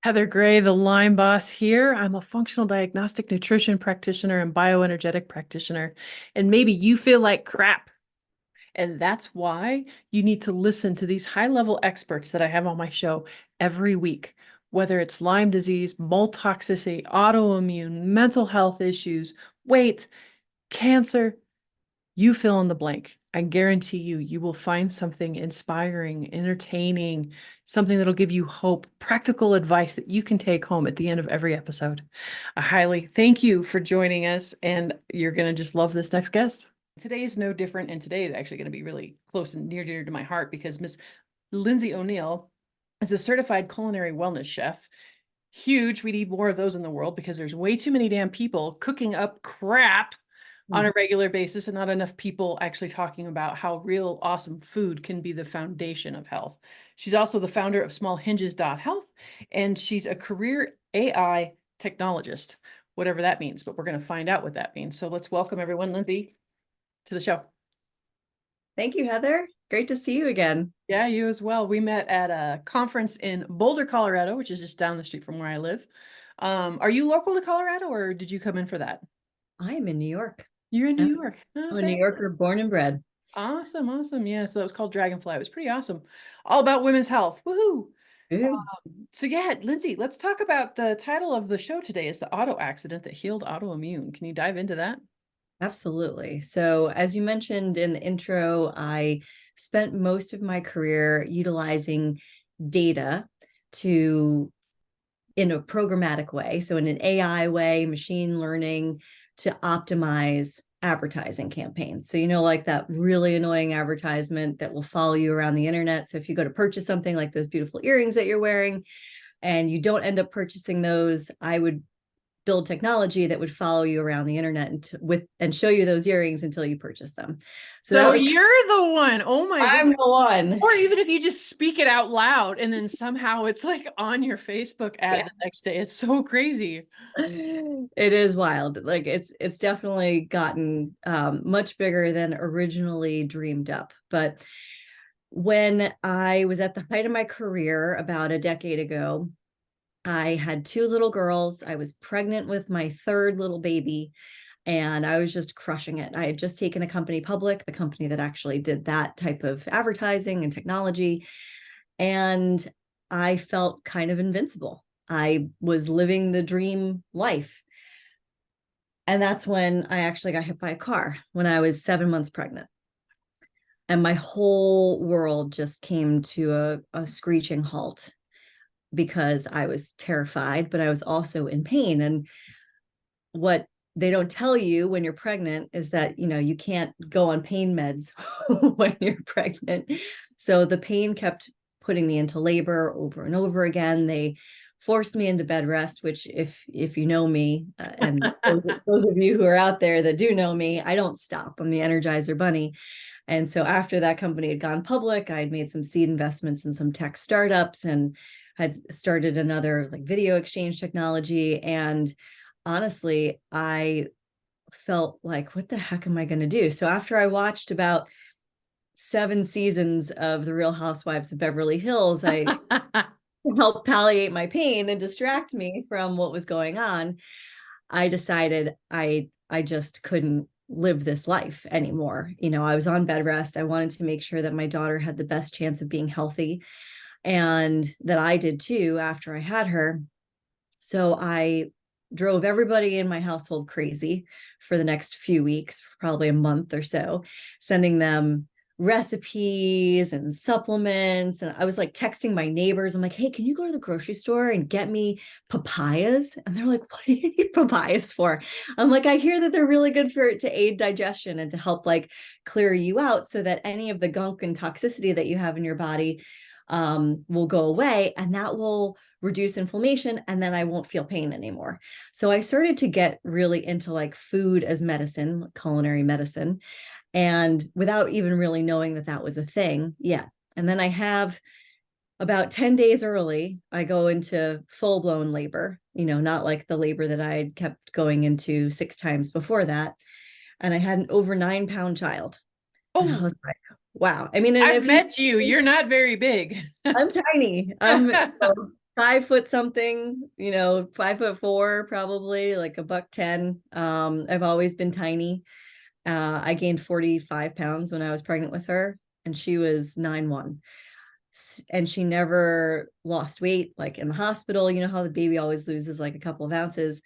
Heather Gray, the Lyme boss here. I'm a functional diagnostic nutrition practitioner and bioenergetic practitioner. And maybe you feel like crap. And that's why you need to listen to these high-level experts that I have on my show every week, whether it's Lyme disease, mold toxicity, autoimmune, mental health issues, weight, cancer, you fill in the blank. I guarantee you, you will find something inspiring, entertaining, something that'll give you hope, practical advice that you can take home at the end of every episode. I highly thank you for joining us, and you're going to just love this next guest. Today is no different, and today is actually going to be really close and near dear to my heart because Miss Lindsay O'Neill is a certified culinary wellness chef. Huge. We need more of those in the world because there's way too many damn people cooking up crap on a regular basis and not enough people actually talking about how real awesome food can be the foundation of health. She's also the founder of smallhinges.health, and she's a career AI technologist, whatever that means, but we're going to find out what that means. So let's welcome everyone, Lindsay, to the show. Thank you, Heather. Great to see you again. Yeah, you as well. We met at a conference in Boulder, Colorado, which is just down the street from where I live. Are you local to Colorado, or did you come in for that? I am in New York. You're in New I'm York. Oh, a New Yorker, born and bred. awesome, awesome. Yeah, so that was called Dragonfly. It was pretty awesome. All about women's health. Woohoo! Ooh, So yeah, Lindsay, let's talk about the title of the show today is The Auto Accident That Healed Autoimmune. Can you dive into that? absolutely. So, as you mentioned in the intro, I spent most of my career utilizing data to, in a programmatic way, so in an AI way, machine learning, to optimize advertising campaigns. So, like that really annoying advertisement that will follow you around the internet. So, if you go to purchase something like those beautiful earrings that you're wearing, and you don't end up purchasing those, I would build technology that would follow you around the internet and show you those earrings until you purchase them. So that So was you're the one. Oh my I'm goodness. the one. Or even if you just speak it out loud and then somehow it's like on your Facebook ad Yeah. the next day. It's so crazy. It is wild. Like it's definitely gotten much bigger than originally dreamed up. But when I was at the height of my career about a decade ago, I had two little girls. I was pregnant with my third little baby, and I was just crushing it. I had just taken a company public, the company that actually did that type of advertising and technology. And I felt kind of invincible. I was living the dream life. And that's when I actually got hit by a car when I was 7 months pregnant. And my whole world just came to a screeching halt because I was terrified, but I was also in pain. And what they don't tell you when you're pregnant is that, you can't go on pain meds when you're pregnant. So the pain kept putting me into labor over and over again. They forced me into bed rest, which if you know me, and those of you who are out there that do know me, I don't stop. I'm the Energizer Bunny. And so after that company had gone public, I had made some seed investments in some tech startups and had started another like video exchange technology. And honestly, I felt like, what the heck am I going to do? So after I watched about 7 seasons of The Real Housewives of Beverly Hills, I helped palliate my pain and distract me from what was going on. I decided I just couldn't live this life anymore. I was on bed rest. I wanted to make sure that my daughter had the best chance of being healthy, and that I did too after I had her. So I drove everybody in my household crazy for the next few weeks, probably a month or so, sending them recipes and supplements. And I was like texting my neighbors. I'm like, hey, can you go to the grocery store and get me papayas? And they're like, what do you need papayas for? I'm like, I hear that they're really good to aid digestion and to help like clear you out so that any of the gunk and toxicity that you have in your body will go away, and that will reduce inflammation, and then I won't feel pain anymore. So I started to get really into like food as medicine, culinary medicine, and without even really knowing that that was a thing yet. And then I have about 10 days early, I go into full blown labor, not like the labor that I had kept going into 6 times before that. And I had an over 9 pound child. And I Oh, was like, wow. I mean, and I've if you, met you. You're not very big. I'm tiny. I'm 5 foot something, 5'4", probably like $110. I've always been tiny. I gained 45 pounds when I was pregnant with her, and she was 9'1". And she never lost weight, like in the hospital. You know how the baby always loses like a couple of ounces.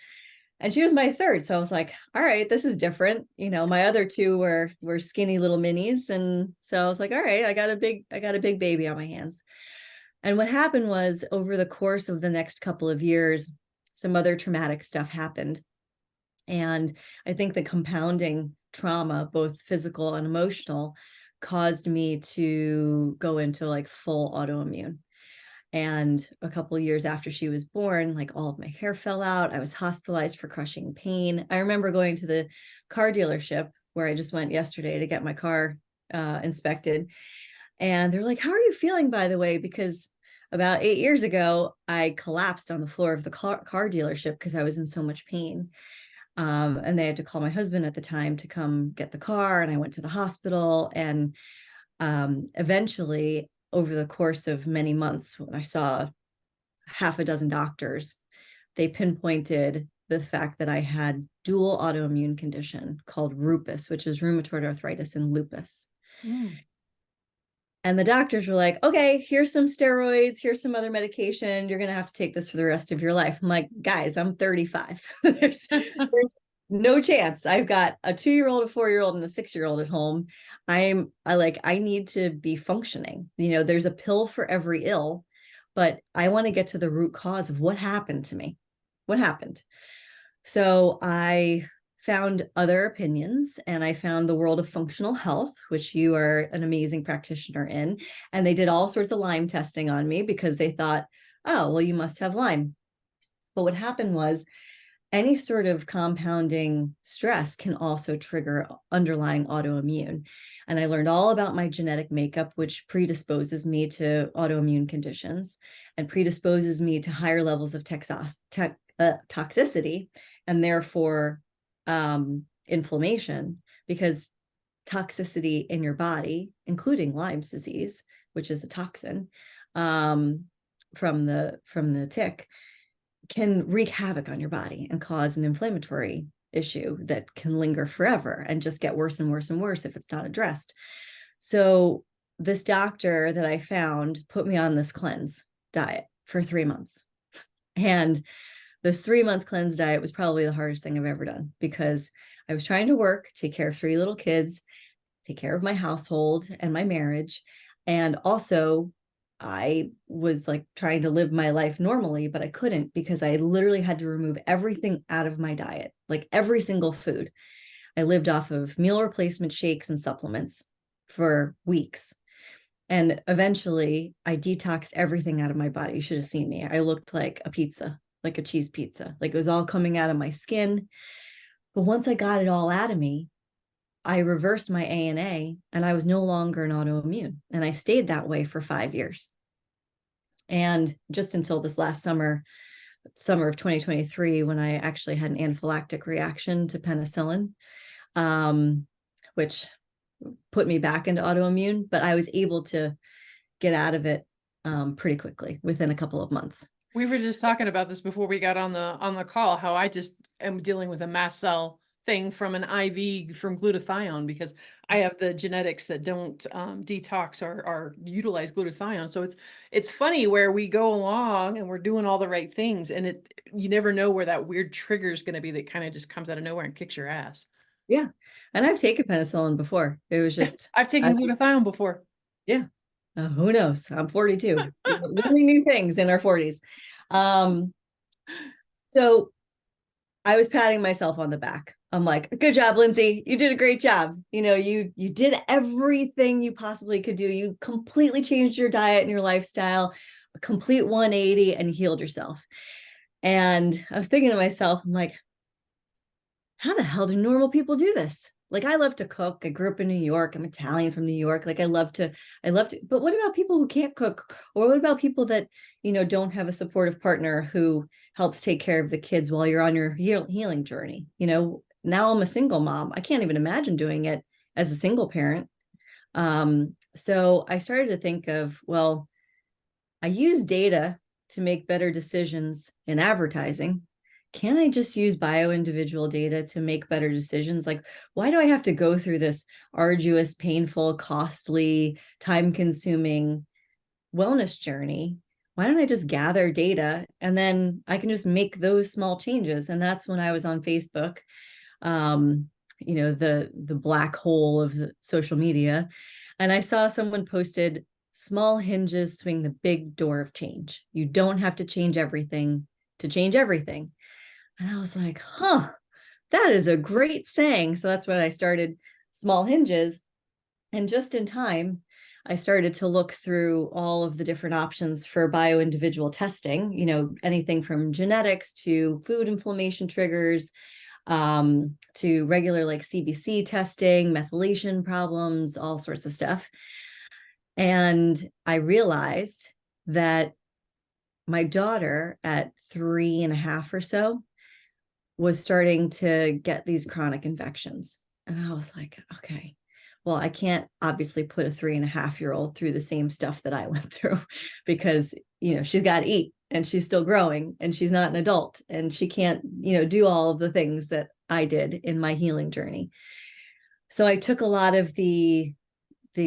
And she was my third. So I was like, all right, this is different. My other two were skinny little minis. And so I was like, all right, I got a big baby on my hands. And what happened was, over the course of the next couple of years, some other traumatic stuff happened. And I think the compounding trauma, both physical and emotional, caused me to go into like full autoimmune. And a couple of years after she was born, like all of my hair fell out. I was hospitalized for crushing pain. I remember going to the car dealership where I just went yesterday to get my car inspected. And they're like, how are you feeling, by the way? Because about 8 years ago, I collapsed on the floor of the car dealership because I was in so much pain. And they had to call my husband at the time to come get the car. And I went to the hospital. And eventually, over the course of many months, when I saw half a dozen doctors, they pinpointed the fact that I had dual autoimmune condition called lupus, which is rheumatoid arthritis and lupus. Mm. And the doctors were like, okay, here's some steroids, here's some other medication. You're going to have to take this for the rest of your life. I'm like, guys, I'm 35. there's no chance. I've got a 2-year-old, a 4-year-old, and a 6-year-old at home. I need to be functioning. There's a pill for every ill, but I want to get to the root cause of what happened to me. What happened? So I found other opinions, and I found the world of functional health, which you are an amazing practitioner in. And they did all sorts of Lyme testing on me because they thought, oh, well, you must have Lyme. But what happened was, any sort of compounding stress can also trigger underlying autoimmune. And I learned all about my genetic makeup, which predisposes me to autoimmune conditions and predisposes me to higher levels of toxicity, and therefore inflammation, because toxicity in your body, including Lyme's disease, which is a toxin from the tick, can wreak havoc on your body and cause an inflammatory issue that can linger forever and just get worse and worse and worse if it's not addressed. So this doctor that I found put me on this cleanse diet for 3 months. And this 3 months cleanse diet was probably the hardest thing I've ever done, because I was trying to work, take care of 3 little kids, take care of my household and my marriage. And also I was like trying to live my life normally, but I couldn't, because I literally had to remove everything out of my diet, like every single food. I lived off of meal replacement shakes and supplements for weeks. And eventually I detoxed everything out of my body. You should have seen me. I looked like a pizza, like a cheese pizza. Like it was all coming out of my skin. But once I got it all out of me, I reversed my ANA, and I was no longer an autoimmune. And I stayed that way for 5 years. And just until this last summer of 2023, when I actually had an anaphylactic reaction to penicillin, which put me back into autoimmune, but I was able to get out of it pretty quickly within a couple of months. We were just talking about this before we got on the call, how I just am dealing with a mast cell thing from an IV from glutathione, because I have the genetics that don't detox or utilize glutathione. So it's funny where we go along and we're doing all the right things, and you never know where that weird trigger is going to be that kind of just comes out of nowhere and kicks your ass. Yeah. And I've taken penicillin before. It was just, I've taken glutathione before. Yeah. Who knows? I'm 42. Learning new things in our 40s. So I was patting myself on the back. I'm like, good job, Lindsay. You did a great job. You did everything you possibly could do. You completely changed your diet and your lifestyle, a complete 180, and healed yourself. And I was thinking to myself, I'm like, how the hell do normal people do this? Like, I love to cook. I grew up in New York. I'm Italian from New York. Like, I love to, but what about people who can't cook? Or what about people that, don't have a supportive partner who helps take care of the kids while you're on your healing journey? Now I'm a single mom. I can't even imagine doing it as a single parent. So I started to think of, well, I use data to make better decisions in advertising, can I just use bio-individual data to make better decisions? Like, why do I have to go through this arduous, painful, costly, time-consuming wellness journey? Why don't I just gather data and then I can just make those small changes? And that's when I was on Facebook, the black hole of the social media. And I saw someone posted, small hinges swing the big door of change. You don't have to change everything to change everything. And I was like, that is a great saying. So that's when I started Small Hinges. And just in time, I started to look through all of the different options for bio-individual testing, anything from genetics to food inflammation triggers, to regular like CBC testing, methylation problems, all sorts of stuff. And I realized that my daughter at 3.5 or so was starting to get these chronic infections. And I was like, okay, well, I can't obviously put a 3.5-year-old through the same stuff that I went through because, she's got to eat and she's still growing and she's not an adult and she can't, do all of the things that I did in my healing journey. So I took a lot of the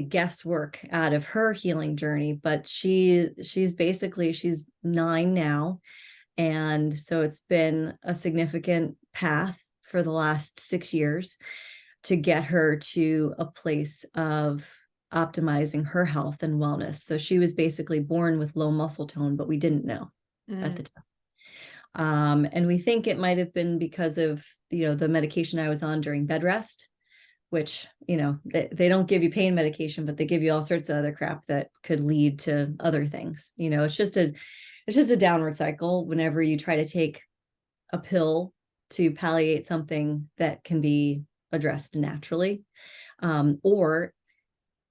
guesswork out of her healing journey, but she's 9 now. And so it's been a significant path for the last 6 years to get her to a place of optimizing her health and wellness. So she was basically born with low muscle tone, but we didn't know at the time. And we think it might have been because of, the medication I was on during bed rest, which, they don't give you pain medication, but they give you all sorts of other crap that could lead to other things. It's just a downward cycle whenever you try to take a pill to palliate something that can be addressed naturally, or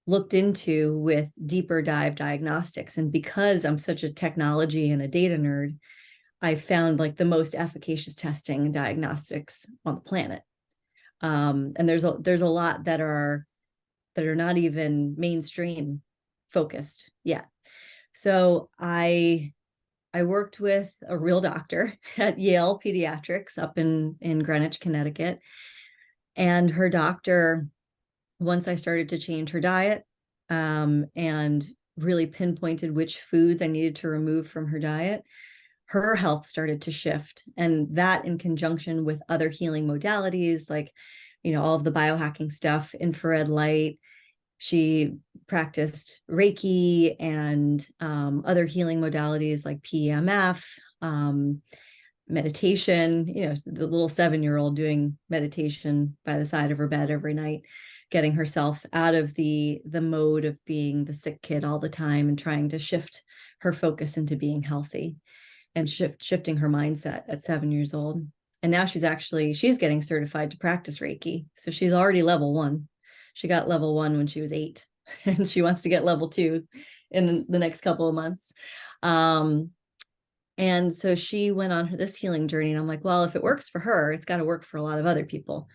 looked into with deeper dive diagnostics. And because I'm such a technology and a data nerd, I found like the most efficacious testing and diagnostics on the planet. And there's a lot that are not even mainstream focused yet. So I worked with a real doctor at Yale Pediatrics up in Greenwich, Connecticut. And her doctor, once I started to change her diet, and really pinpointed which foods I needed to remove from her diet, her health started to shift. And that in conjunction with other healing modalities, like, all of the biohacking stuff, infrared light. She practiced Reiki and other healing modalities like PEMF, meditation, the little 7-year-old doing meditation by the side of her bed every night, getting herself out of the mode of being the sick kid all the time and trying to shift her focus into being healthy and shifting her mindset at 7 years old. And now she's getting certified to practice Reiki. So she's already level 1. She got level 1 when she was 8, and she wants to get level 2 in the next couple of months. And so she went on this healing journey, and I'm like, well, if it works for her, it's got to work for a lot of other people.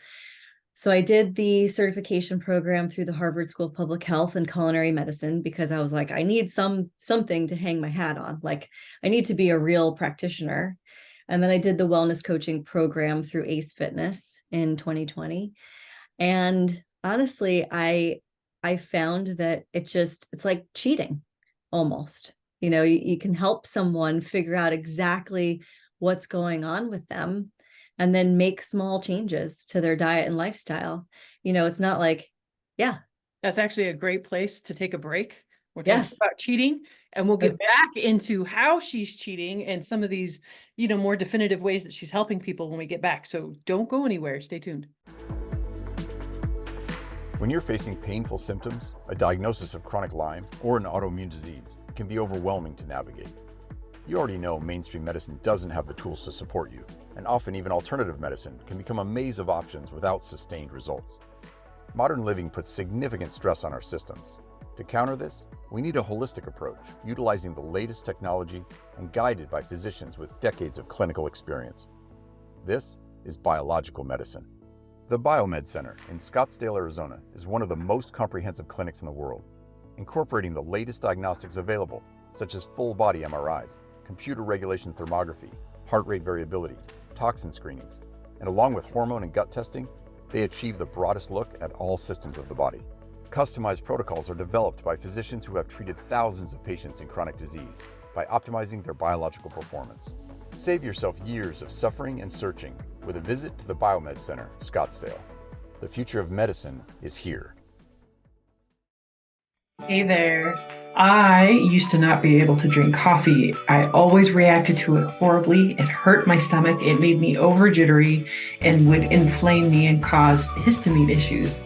So I did the certification program through the Harvard School of Public Health and culinary medicine because I was like, I need something to hang my hat on. Like, I need to be a real practitioner. And then I did the wellness coaching program through Ace Fitness in 2020. And honestly, I found that it's like cheating almost. You can help someone figure out exactly what's going on with them and then make small changes to their diet and lifestyle. It's not like, yeah. That's actually a great place to take a break. We're talking Yes. about cheating, and we'll get back into how she's cheating and some of these, more definitive ways that she's helping people when we get back. So don't go anywhere. Stay tuned. When you're facing painful symptoms, a diagnosis of chronic Lyme or an autoimmune disease can be overwhelming to navigate. You already know mainstream medicine doesn't have the tools to support you, and often even alternative medicine can become a maze of options without sustained results. Modern living puts significant stress on our systems. To counter this, we need a holistic approach, utilizing the latest technology and guided by physicians with decades of clinical experience. This is biological medicine. The Biomed Center in Scottsdale, Arizona is one of the most comprehensive clinics in the world, incorporating the latest diagnostics available, such as full-body MRIs, computer regulation thermography, heart rate variability, toxin screenings, and along with hormone and gut testing, they achieve the broadest look at all systems of the body. Customized protocols are developed by physicians who have treated thousands of patients in chronic disease by optimizing their biological performance. Save yourself years of suffering and searching with a visit to the Biomed Center, Scottsdale. The future of medicine is here. Hey there. I used to not be able to drink coffee. I always reacted to it horribly. It hurt my stomach. It made me over jittery and would inflame me and cause histamine issues.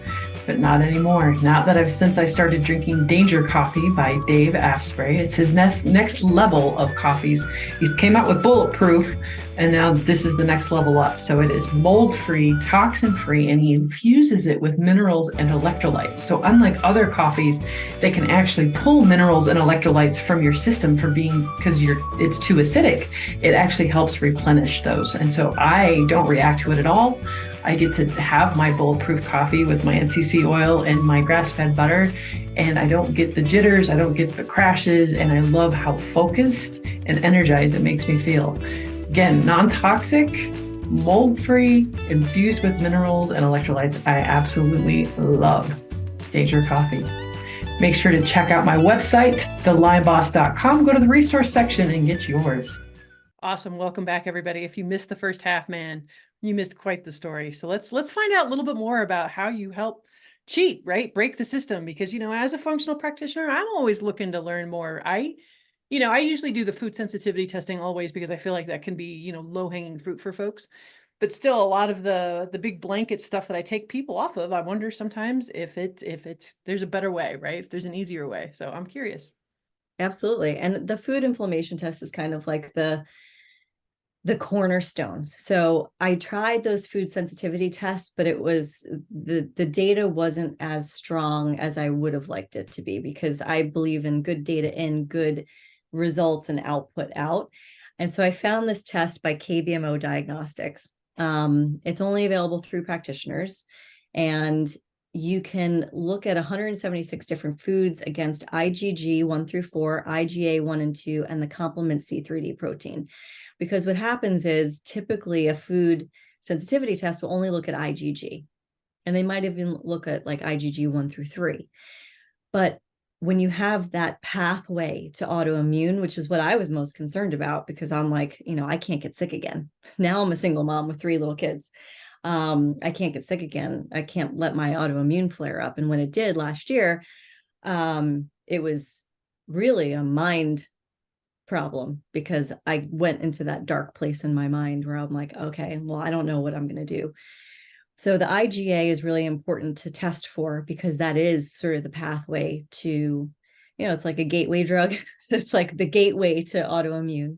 But not anymore. Not that since I started drinking Danger Coffee by Dave Asprey. It's his next level of coffees. He came out with Bulletproof, and now this is the next level up. So it is mold-free, toxin-free, and he infuses it with minerals and electrolytes. So unlike other coffees, they can actually pull minerals and electrolytes from your system because it's too acidic. It actually helps replenish those. And so I don't react to it at all. I get to have my Bulletproof coffee with my MCC oil and my grass-fed butter, and I don't get the jitters, I don't get the crashes, and I love how focused and energized it makes me feel. Again, non-toxic, mold-free, infused with minerals and electrolytes. I absolutely love Danger Coffee. Make sure to check out my website, thelymeBoss.com. Go to the resource section and get yours. Awesome. Welcome back, everybody. If you missed the first half, man, you missed quite the story. So let's find out a little bit more about how you help cheat, right? Break the system. Because, as a functional practitioner, I'm always looking to learn more. I usually do the food sensitivity testing always because I feel like that can be, low hanging fruit for folks. But still, a lot of the big blanket stuff that I take people off of, I wonder sometimes if there's a better way, right? If there's an easier way. So I'm curious. Absolutely. And the food inflammation test is kind of like the cornerstones. So I tried those food sensitivity tests, but it was the data wasn't as strong as I would have liked it to be, because I believe in good data in, good results and output out. And so I found this test by KBMO Diagnostics. It's only available through practitioners, and you can look at 176 different foods against IgG 1 through 4, IgA 1 and 2, and the complement C3d protein. Because what happens is typically a food sensitivity test will only look at IgG, and they might even look at like IgG 1 through 3. But when you have that pathway to autoimmune, which is what I was most concerned about, because I'm like, I can't get sick again. Now I'm a single mom with 3 little kids. I can't get sick again. I can't let my autoimmune flare up. And when it did last year, it was really a mind problem, because I went into that dark place in my mind where I'm like, okay, well, I don't know what I'm going to do. So the IgA is really important to test for, because that is sort of the pathway to, it's like a gateway drug. It's like the gateway to autoimmune.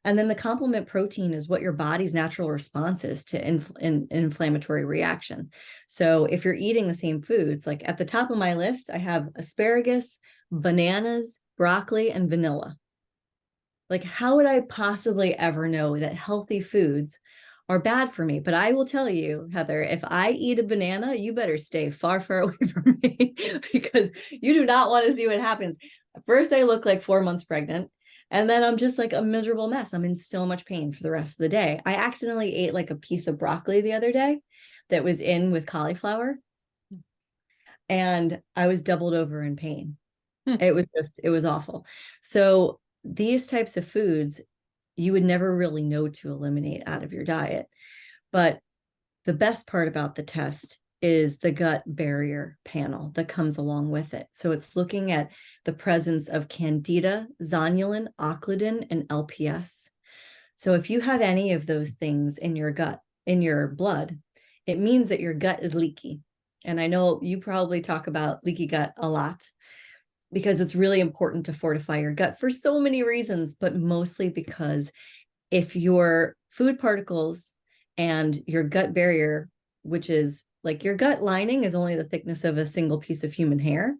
And then the complement protein is what your body's natural response is to inflammatory reaction. So if you're eating the same foods, like at the top of my list, I have asparagus, bananas, broccoli, and vanilla. Like, how would I possibly ever know that healthy foods are bad for me? But I will tell you, Heather, if I eat a banana, you better stay far, far away from me, because you do not want to see what happens. First, I look like 4 months pregnant. And then I'm just like a miserable mess. I'm in so much pain for the rest of the day. I accidentally ate like a piece of broccoli the other day that was in with cauliflower, and I was doubled over in pain. It was awful. So these types of foods, you would never really know to eliminate out of your diet. But the best part about the test is the gut barrier panel that comes along with it. So it's looking at the presence of Candida, zonulin, occludin, and LPS. So if you have any of those things in your gut, in your blood, it means that your gut is leaky. And I know you probably talk about leaky gut a lot, because it's really important to fortify your gut for so many reasons, but mostly because if your food particles and your gut barrier, which is like your gut lining is only the thickness of a single piece of human hair.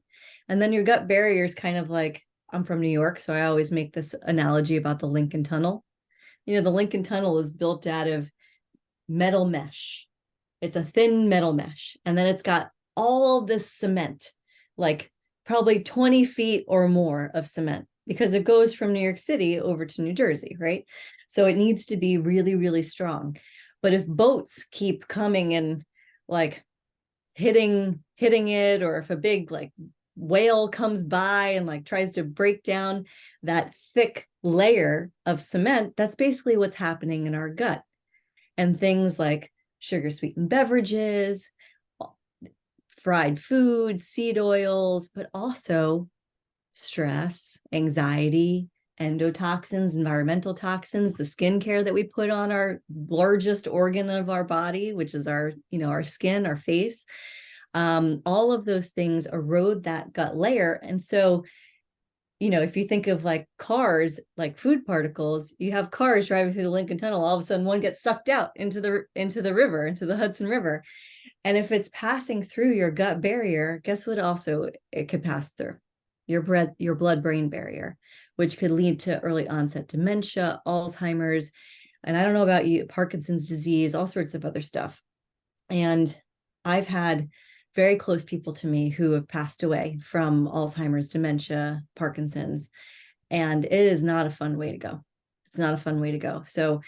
And then your gut barrier is kind of like, I'm from New York, so I always make this analogy about the Lincoln Tunnel. The Lincoln Tunnel is built out of metal mesh. It's a thin metal mesh. And then it's got all this cement, like probably 20 feet or more of cement because it goes from New York City over to New Jersey, right? So it needs to be really, really strong. But if boats keep coming and like hitting it, or if a big like whale comes by and like tries to break down that thick layer of cement, that's basically what's happening in our gut. And things like sugar sweetened beverages, fried foods, seed oils, but also stress, anxiety, endotoxins, environmental toxins, the skincare that we put on our largest organ of our body, which is our, our skin, our face. All of those things erode that gut layer. And so, if you think of like cars, like food particles, you have cars driving through the Lincoln Tunnel, all of a sudden one gets sucked out into the river, into the Hudson River. And if it's passing through your gut barrier, guess what also it could pass through? Your blood-brain barrier, which could lead to early onset dementia, Alzheimer's, and I don't know about you, Parkinson's disease, all sorts of other stuff. And I've had very close people to me who have passed away from Alzheimer's, dementia, Parkinson's, and it is not a fun way to go. It's not a fun way to go. So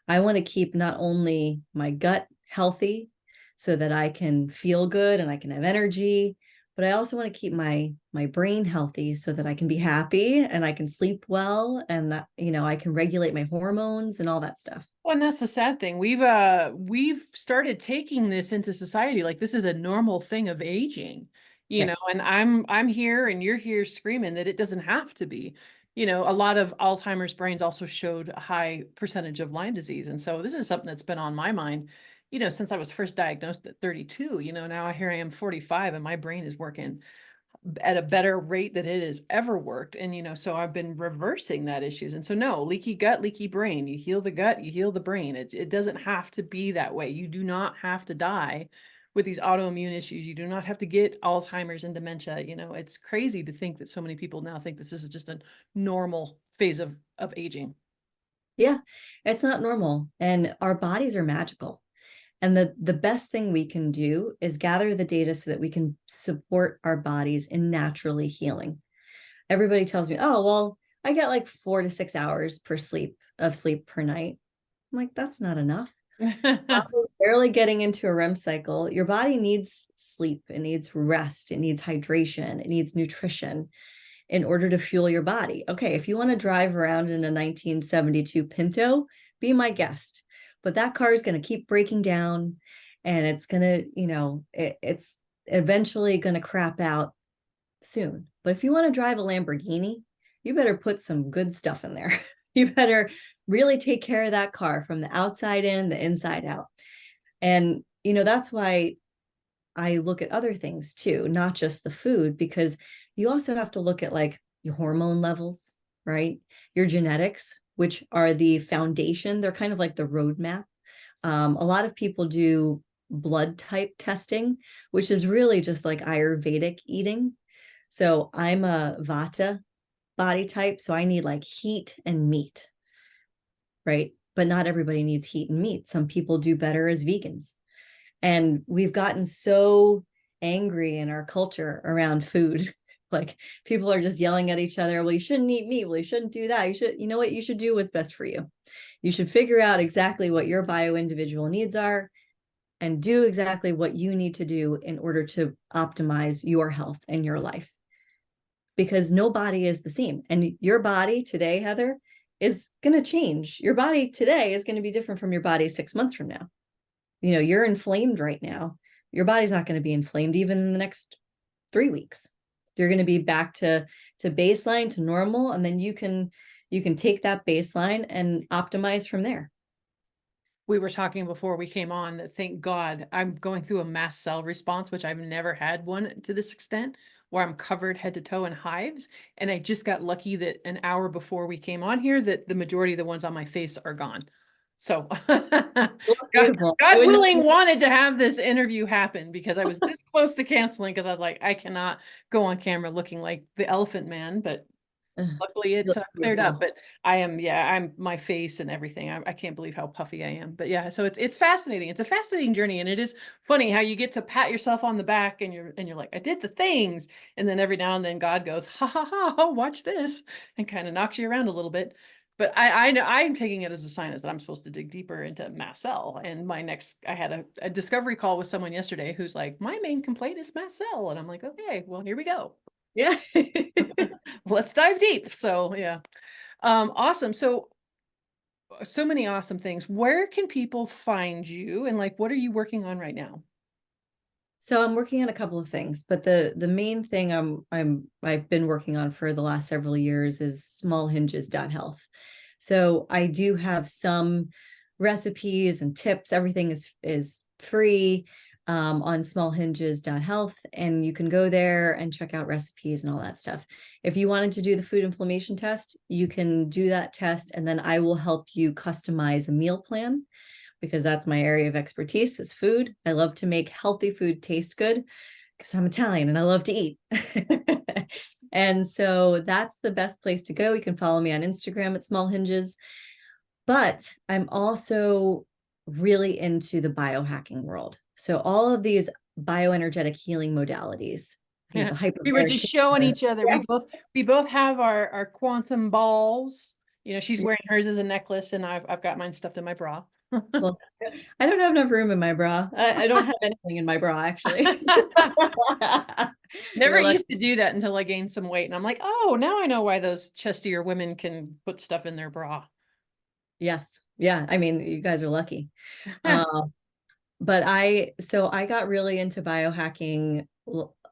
I want to keep not only my gut healthy so that I can feel good and I can have energy, but I also want to keep my brain healthy so that I can be happy and I can sleep well, and I can regulate my hormones and all that stuff. Well, and that's the sad thing. We've started taking this into society like this is a normal thing of aging, and I'm here and you're here screaming that it doesn't have to be. A lot of Alzheimer's brains also showed a high percentage of Lyme disease. And so this is something that's been on my mind, since I was first diagnosed at 32. Now here I am 45 and my brain is working at a better rate than it has ever worked. And, so I've been reversing that issues. And so no, leaky gut, leaky brain, you heal the gut, you heal the brain. It doesn't have to be that way. You do not have to die with these autoimmune issues. You do not have to get Alzheimer's and dementia. It's crazy to think that so many people now think this is just a normal phase of aging. Yeah, it's not normal. And our bodies are magical. And the best thing we can do is gather the data so that we can support our bodies in naturally healing. Everybody tells me, oh, well, I get like 4 to 6 hours of sleep per night. I'm like, that's not enough. Barely getting into a REM cycle. Your body needs sleep. It needs rest. It needs hydration. It needs nutrition in order to fuel your body. Okay, if you want to drive around in a 1972 Pinto, be my guest. But that car is going to keep breaking down, and it's going to, it's eventually going to crap out soon. But if you want to drive a Lamborghini, you better put some good stuff in there. You better really take care of that car from the outside in, the inside out. And, that's why I look at other things too, not just the food, because you also have to look at like your hormone levels, right? Your genetics, which are the foundation. They're kind of like the roadmap. A lot of people do blood type testing, which is really just like Ayurvedic eating. So I'm a Vata body type, so I need like heat and meat, right? But not everybody needs heat and meat. Some people do better as vegans. And we've gotten so angry in our culture around food. Like people are just yelling at each other. Well, you shouldn't eat meat. Well, you shouldn't do that. You know what? You should do what's best for you. You should figure out exactly what your bio-individual needs are and do exactly what you need to do in order to optimize your health and your life. Because no body is the same. And your body today, Heather, is going to change. Your body today is going to be different from your body 6 months from now. You're inflamed right now. Your body's not going to be inflamed even in the next 3 weeks. You're going to be back to baseline, to normal, and then you can take that baseline and optimize from there. We were talking before we came on that thank God I'm going through a mast cell response, which I've never had one to this extent, where I'm covered head to toe in hives. And I just got lucky that an hour before we came on here that the majority of the ones on my face are gone. So God willing wanted to have this interview happen, because I was this close to canceling, because I was like, I cannot go on camera looking like the elephant man, but Luckily it Look cleared up, beautiful. but I'm my face and everything. I can't believe how puffy I am. But yeah, so it's fascinating. It's a fascinating journey, and it is funny how you get to pat yourself on the back and you're like, I did the things, and then every now and then God goes, ha ha ha, watch this, and kind of knocks you around a little bit. But I know I'm taking it as a sign that I'm supposed to dig deeper into mast cell. And I had a discovery call with someone yesterday who's like, my main complaint is mast cell, and I'm like, okay, well here we go. Yeah. Let's dive deep. So yeah. Awesome. So many awesome things. Where can people find you, and like what are you working on right now? So I'm working on a couple of things, but the main thing I've been working on for the last several years is smallhinges.health. So I do have some recipes and tips. Everything is free on smallhinges.health, and you can go there and check out recipes and all that stuff. If you wanted to do the food inflammation test, you can do that test, and then I will help you customize a meal plan, because that's my area of expertise is food. I love to make healthy food taste good because I'm Italian and I love to eat. And so that's the best place to go. You can follow me on Instagram at Small Hinges. But I'm also really into the biohacking world. So all of these bioenergetic healing modalities, Yeah. the We were just hyperbaric showing chamber. each other. Yeah. We both have our quantum balls. You know, she's Yeah. wearing hers as a necklace, and I've got mine stuffed in my bra. Well, I don't have enough room in my bra. I don't have anything in my bra, actually. Never We're like, used to do that until I gained some weight, and I'm like, oh, now I know why those chestier women can put stuff in their bra. yes. Yeah. I mean, you guys are lucky. Um, but I got really into biohacking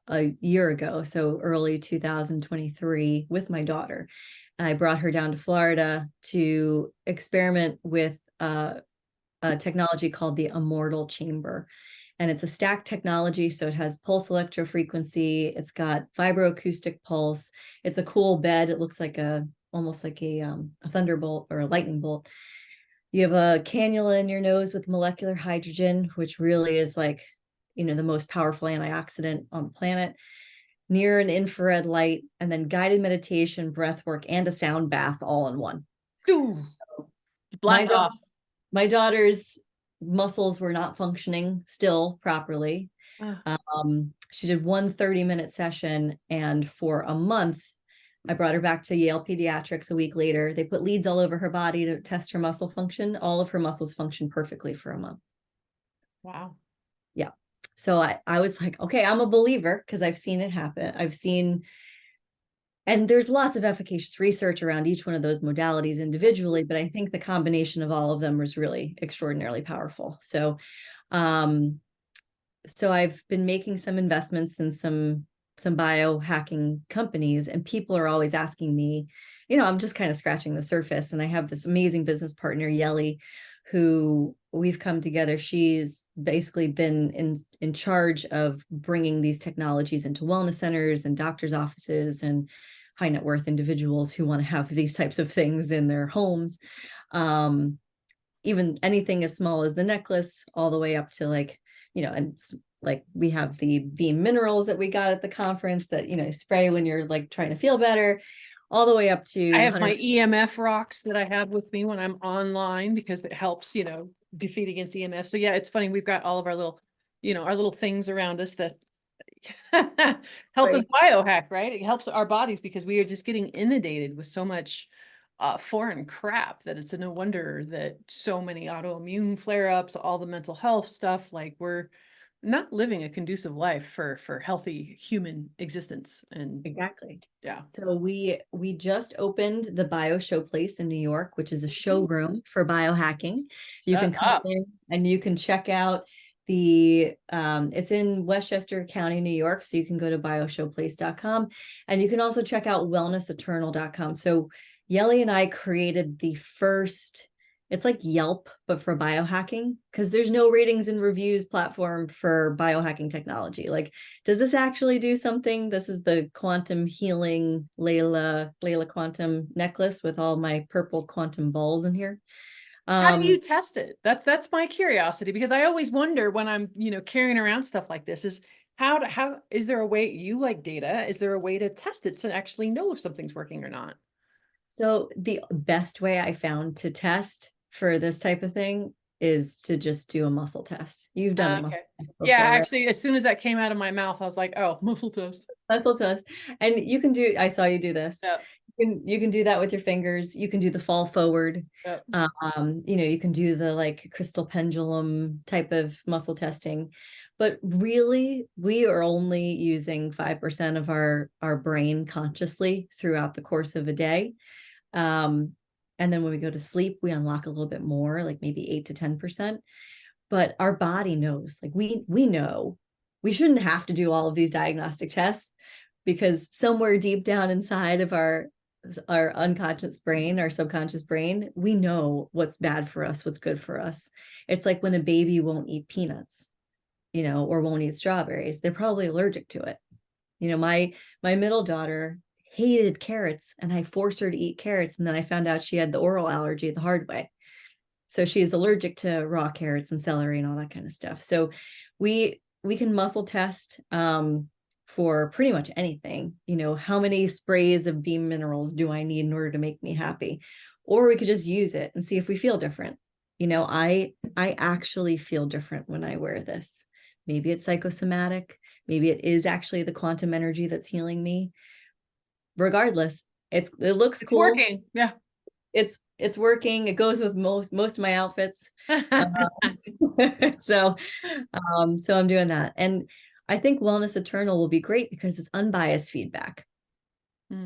a year ago, so early 2023 with my daughter. I brought her down to Florida to experiment with a technology called the Immortal Chamber. And it's a stacked technology. So it has pulse electrofrequency. It's got vibroacoustic pulse. It's a cool bed. It looks like almost like a thunderbolt or a lightning bolt. You have a cannula in your nose with molecular hydrogen, which really is like, the most powerful antioxidant on the planet, near and infrared light, and then guided meditation, breath work, and a sound bath all in one. Ooh, My, blast off. my daughter's muscles were not functioning still properly. She did one 30-minute session, and for a month, I brought her back to Yale Pediatrics a week later. They put leads all over her body to test her muscle function. All of her muscles functioned perfectly for a month. Wow. Yeah. So I was like, okay, I'm a believer because I've seen it happen. And there's lots of efficacious research around each one of those modalities individually, but I think the combination of all of them was really extraordinarily powerful. So I've been making some investments in some biohacking companies, and people are always asking me, I'm just kind of scratching the surface. And I have this amazing business partner, Yelly, who we've come together. She's basically been in charge of bringing these technologies into wellness centers and doctors' offices and high net worth individuals who want to have these types of things in their homes. Even anything as small as the necklace, all the way up to and like we have the beam minerals that we got at the conference that, spray when you're like trying to feel better, all the way up to I have my EMF rocks that I have with me when I'm online because it helps, defeat against EMF. So yeah, it's funny. We've got all of our little things around us that help us biohack, right? It helps our bodies because we are just getting inundated with so much foreign crap that it's no wonder that so many autoimmune flare-ups, all the mental health stuff, like we're not living a conducive life for healthy human existence. And Exactly. yeah. So we just opened the Bio Showplace in New York, which is a showroom for biohacking. You can come in and you can check out it's in Westchester County, New York. So you can go to bioshowplace.com, and you can also check out wellnesseternal.com. So Yelly and I created the first, it's like Yelp, but for biohacking, because there's no ratings and reviews platform for biohacking technology. Like, does this actually do something? This is the quantum healing Layla quantum necklace with all my purple quantum balls in here. How do you test it? That's my curiosity, because I always wonder when I'm, carrying around stuff like this, is how is there a way you like data? Is there a way to test it to actually know if something's working or not? So the best way I found to test for this type of thing is to just do a muscle test. You've done a muscle Okay. test Yeah, before, right? actually, as soon as that came out of my mouth, I was like, oh, muscle test. Muscle test. And you can do, I saw you do this. Yeah. You can do that with your fingers. You can do the fall forward. Yep. You can do the like crystal pendulum type of muscle testing. But really, we are only using 5% of our brain consciously throughout the course of a day. And then when we go to sleep, we unlock a little bit more, like maybe 8 to 10%. But our body knows, like we know we shouldn't have to do all of these diagnostic tests, because somewhere deep down inside of our unconscious brain, our subconscious brain, we know what's bad for us, what's good for us. It's like when a baby won't eat peanuts, or won't eat strawberries, they're probably allergic to it. My middle daughter hated carrots, and I forced her to eat carrots, and then I found out she had the oral allergy the hard way. So she's allergic to raw carrots and celery and all that kind of stuff. So we can muscle test for pretty much anything. How many sprays of beam minerals do I need in order to make me happy? Or we could just use it and see if we feel different. I actually feel different when I wear this. Maybe it's psychosomatic. Maybe it is actually the quantum energy that's healing me. Regardless, it looks It's cool. working. Yeah. It's working. It goes with most of my outfits. So I'm doing that. And I think Wellness Eternal will be great because it's unbiased feedback.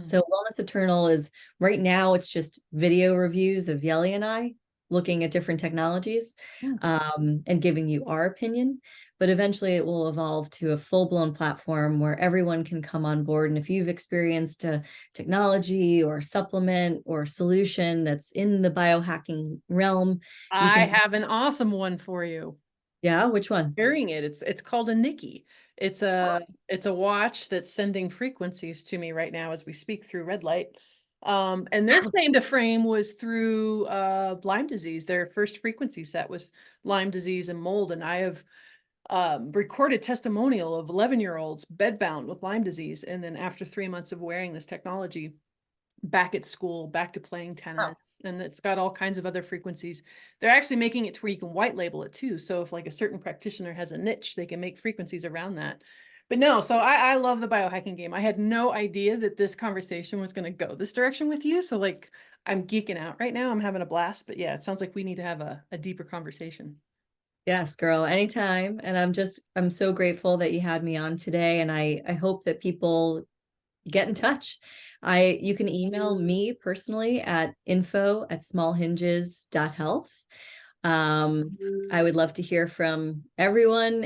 So Wellness Eternal is, right now, it's just video reviews of Yeli and I looking at different technologies and giving you our opinion. But eventually it will evolve to a full-blown platform where everyone can come on board. And if you've experienced a technology or supplement or solution that's in the biohacking realm, you I can. have an awesome one for you. Yeah, which one? Wearing it. It's called a Nikki. It's a watch that's sending frequencies to me right now as we speak through red light. And their claim to fame was through Lyme disease. Their first frequency set was Lyme disease and mold. And I have recorded testimonial of 11-year-olds bedbound with Lyme disease. And then after 3 months of wearing this technology, back at school, back to playing tennis, and it's got all kinds of other frequencies. They're actually making it to where you can white label it too. So if like a certain practitioner has a niche, they can make frequencies around that. But no, so I love the biohacking game. I had no idea that this conversation was going to go this direction with you. So like, I'm geeking out right now. I'm having a blast, but yeah, it sounds like we need to have a deeper conversation. Yes, girl, anytime. And I'm so grateful that you had me on today. And I hope that people get in touch. You can email me personally at info@smallhinges.health. I would love to hear from anyone.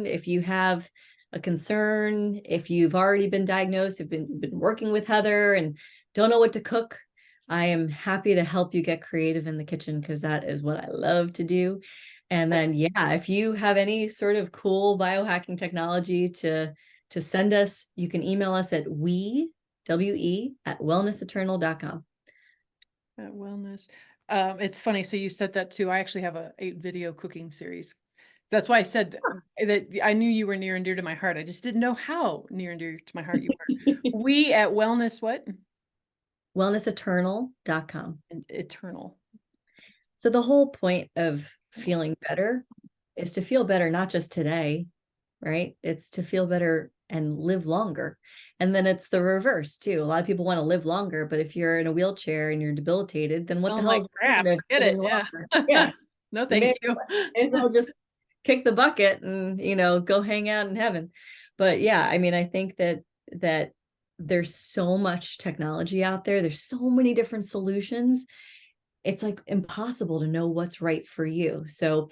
If you have a concern, if you've already been diagnosed, have been working with Heather and don't know what to cook, I am happy to help you get creative in the kitchen, because that is what I love to do. And then, yeah, if you have any sort of cool biohacking technology to send us, you can email us at wellnesseternal.com. At wellness. It's funny. So you said that too. I actually have a video cooking series. That's why I said that I knew you were near and dear to my heart. I just didn't know how near and dear to my heart you were. We at wellness, what? Wellnesseternal.com. And eternal. So the whole point of feeling better is to feel better, not just today, right? It's to feel better and live longer. And then it's the reverse too. A lot of people want to live longer, but if you're in a wheelchair and you're debilitated, then what the hell's crap? Forget it. Yeah. Yeah. No, thank you. May as well just kick the bucket and go hang out in heaven. But yeah, I mean, I think that there's so much technology out there. There's so many different solutions. It's like impossible to know what's right for you. So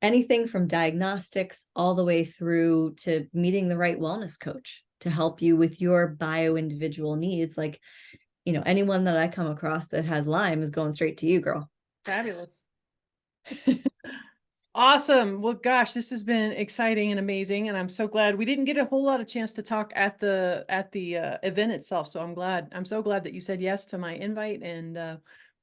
anything from diagnostics all the way through to meeting the right wellness coach to help you with your bio-individual needs. Like, anyone that I come across that has Lyme is going straight to you, girl. Fabulous. Awesome. Well, gosh, this has been exciting and amazing. And I'm so glad we didn't get a whole lot of chance to talk at the event itself. So I'm so glad that you said yes to my invite, and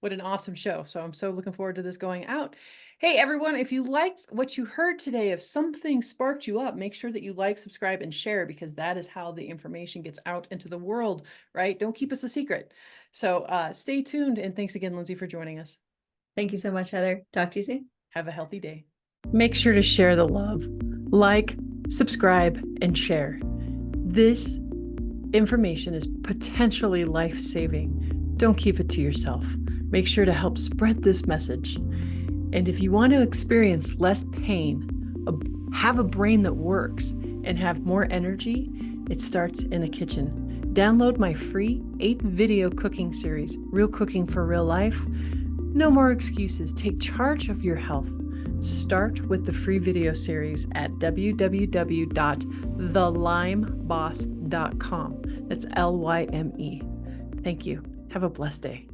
What an awesome show. So I'm so looking forward to this going out. Hey, everyone, if you liked what you heard today, if something sparked you up, make sure that you like, subscribe, and share, because that is how the information gets out into the world, right? Don't keep us a secret. So stay tuned. And thanks again, Lindsay, for joining us. Thank you so much, Heather. Talk to you soon. Have a healthy day. Make sure to share the love. Like, subscribe, and share. This information is potentially life-saving. Don't keep it to yourself. Make sure to help spread this message. And if you want to experience less pain, have a brain that works, and have more energy, it starts in the kitchen. Download my free 8-video cooking series, Real Cooking for Real Life. No more excuses. Take charge of your health. Start with the free video series at www.thelymeboss.com. That's LYME. Thank you. Have a blessed day.